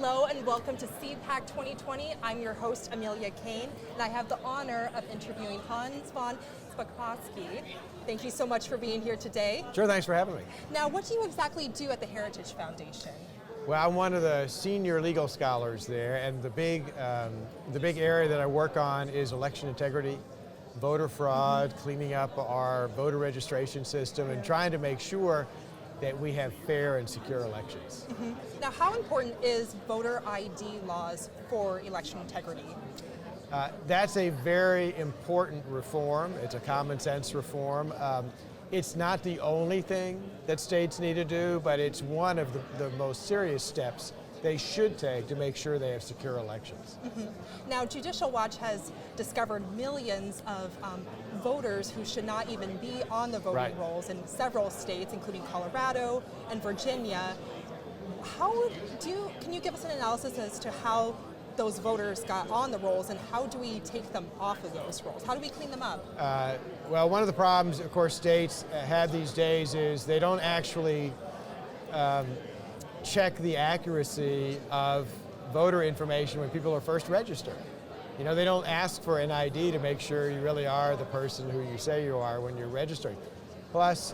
Hello and welcome to CPAC 2020. I'm your host, Amelia Kane, and I have the honor of interviewing Hans von Spakovsky. Thank you so much for being here today. Sure, thanks for having me. Now, what do you exactly do at the Heritage Foundation? Well, I'm one of the senior legal scholars there, and the big area that I work on is election integrity, voter fraud, cleaning up our voter registration system, and trying to make sure that we have fair and secure elections. Now, how important is voter ID laws for election integrity? That's a very important reform. It's a common sense reform. It's not the only thing that states need to do, but it's one of the most serious steps they should take to make sure they have secure elections. Now, Judicial Watch has discovered millions of voters who should not even be on the voting rolls in several states, including Colorado and Virginia. Can you give us an analysis as to how those voters got on the rolls and how do we take them off of those rolls? How do we clean them up? Well, one of the problems, of course, states have these days is they don't actually check the accuracy of voter information when people are first registered. You know, they don't ask for an ID to make sure you really are the person who you say you are when you're registering. Plus,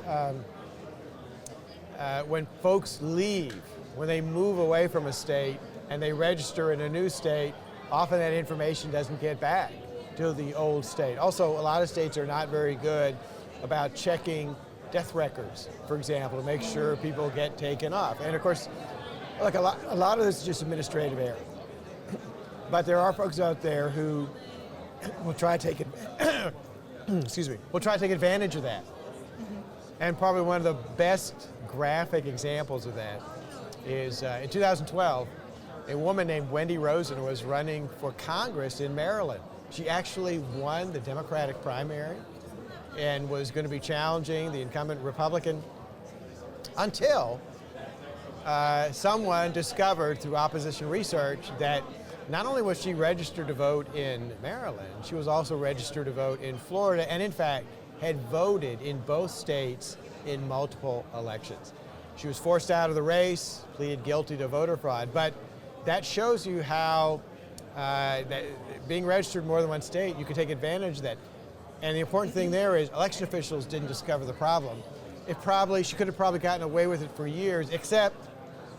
when folks leave, when they move away from a state and they register in a new state, often that information doesn't get back to the old state. Also, a lot of states are not very good about checking death records, for example, to make sure people get taken off. And of course, look, a lot of this is just administrative error. But there are folks out there who will try to take advantage of that. And probably one of the best graphic examples of that is in 2012, a woman named Wendy Rosen was running for Congress in Maryland. She actually won the Democratic primary and was going to be challenging the incumbent Republican until someone discovered through opposition research that not only was she registered to vote in Maryland, she was also registered to vote in Florida and in fact had voted in both states in multiple elections. She was forced out of the race, pleaded guilty to voter fraud, but that shows you how that being registered in more than one state, you can take advantage of that. And the important thing there is election officials didn't discover the problem. She could have probably gotten away with it for years, except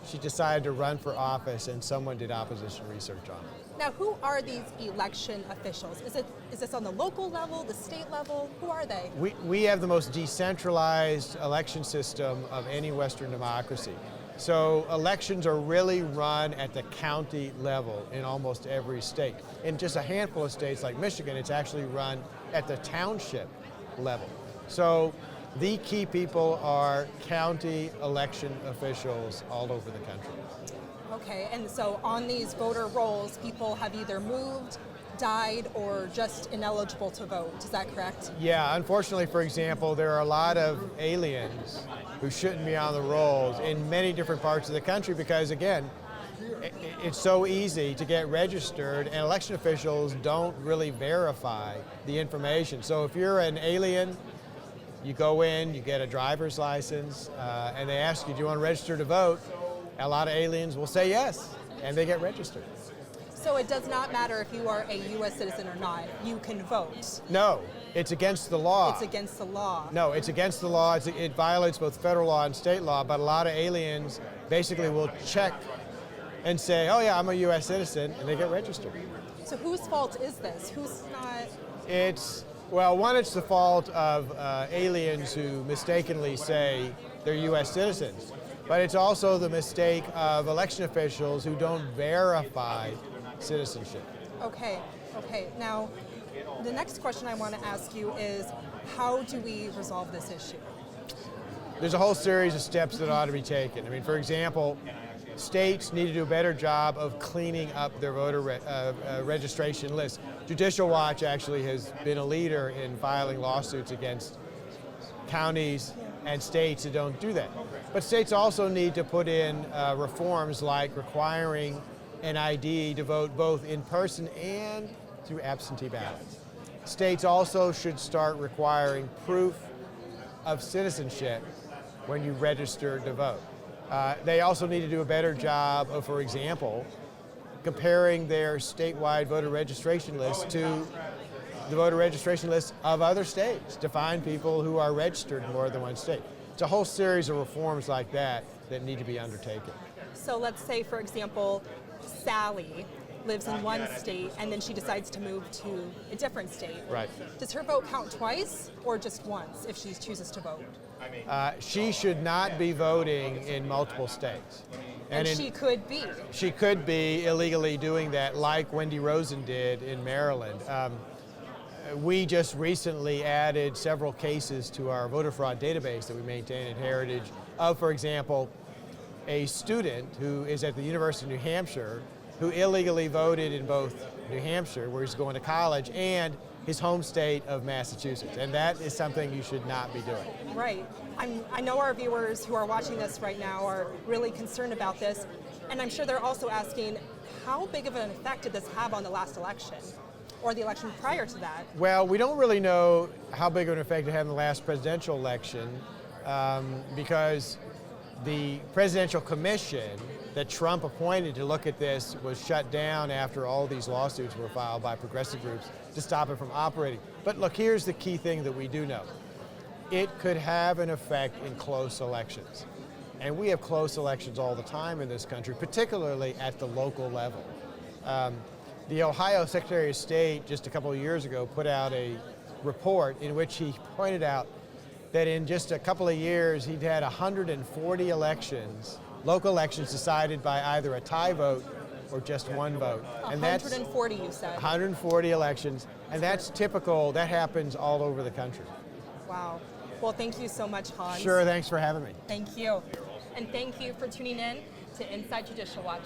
she decided to run for office and someone did opposition research on it. Now, who are these election officials? Is this on the local level, the state level? Who are they? We have the most decentralized election system of any Western democracy. So elections are really run at the county level in almost every state. In just a handful of states like Michigan, it's actually run at the township level. So the key people are county election officials all over the country. Okay, and so on these voter rolls, people have either moved, died, or just ineligible to vote. Is that correct? Yeah, unfortunately, for example, there are a lot of aliens who shouldn't be on the rolls in many different parts of the country because, again, it's so easy to get registered and election officials don't really verify the information. So if you're an alien, you go in, you get a driver's license, and they ask you, do you want to register to vote? A lot of aliens will say yes, and they get registered. So it does not matter if you are a U.S. citizen or not, you can vote? No, it's against the law. It's against the law? No, it's against the law. It violates both federal law and state law, but a lot of aliens basically will check and say, oh yeah, I'm a U.S. citizen, and they get registered. So whose fault is this? Who's not? Well, it's the fault of aliens who mistakenly say they're U.S. citizens, but it's also the mistake of election officials who don't verify citizenship. Okay. Now, the next question I want to ask you is, how do we resolve this issue? There's a whole series of steps that ought to be taken. I mean, for example, states need to do a better job of cleaning up their voter registration lists. Judicial Watch actually has been a leader in filing lawsuits against counties and states that don't do that. But states also need to put in reforms like requiring an ID to vote both in person and through absentee ballots. States also should start requiring proof of citizenship when you register to vote. They also need to do a better job of, for example, comparing their statewide voter registration list to the voter registration list of other states to find people who are registered in more than one state. It's a whole series of reforms like that that need to be undertaken. So let's say, for example, Sally lives in one state and then she decides to move to a different state. Right. Does her vote count twice or just once if she chooses to vote? She should not be voting in multiple states. And she could be. She could be illegally doing that like Wendy Rosen did in Maryland. We just recently added several cases to our voter fraud database that we maintain at Heritage of, for example, a student who is at the University of New Hampshire who illegally voted in both New Hampshire, where he's going to college, and his home state of Massachusetts. And that is something you should not be doing. Right. I know our viewers who are watching this right now are really concerned about this, and I'm sure they're also asking, how big of an effect did this have on the last election? Or the election prior to that? Well, we don't really know how big of an effect it had in the last presidential election because the presidential commission that Trump appointed to look at this was shut down after all these lawsuits were filed by progressive groups to stop it from operating. But look, here's the key thing that we do know. It could have an effect in close elections. And we have close elections all the time in this country, particularly at the local level. The Ohio Secretary of State just a couple of years ago put out a report in which he pointed out that in just a couple of years he'd had 140 elections, local elections decided by either a tie vote or just one vote. And 140 you said. 140 elections, and that's typical, that happens all over the country. Wow. Well, thank you so much, Hans. Sure, thanks for having me. Thank you. And thank you for tuning in to Inside Judicial Watch.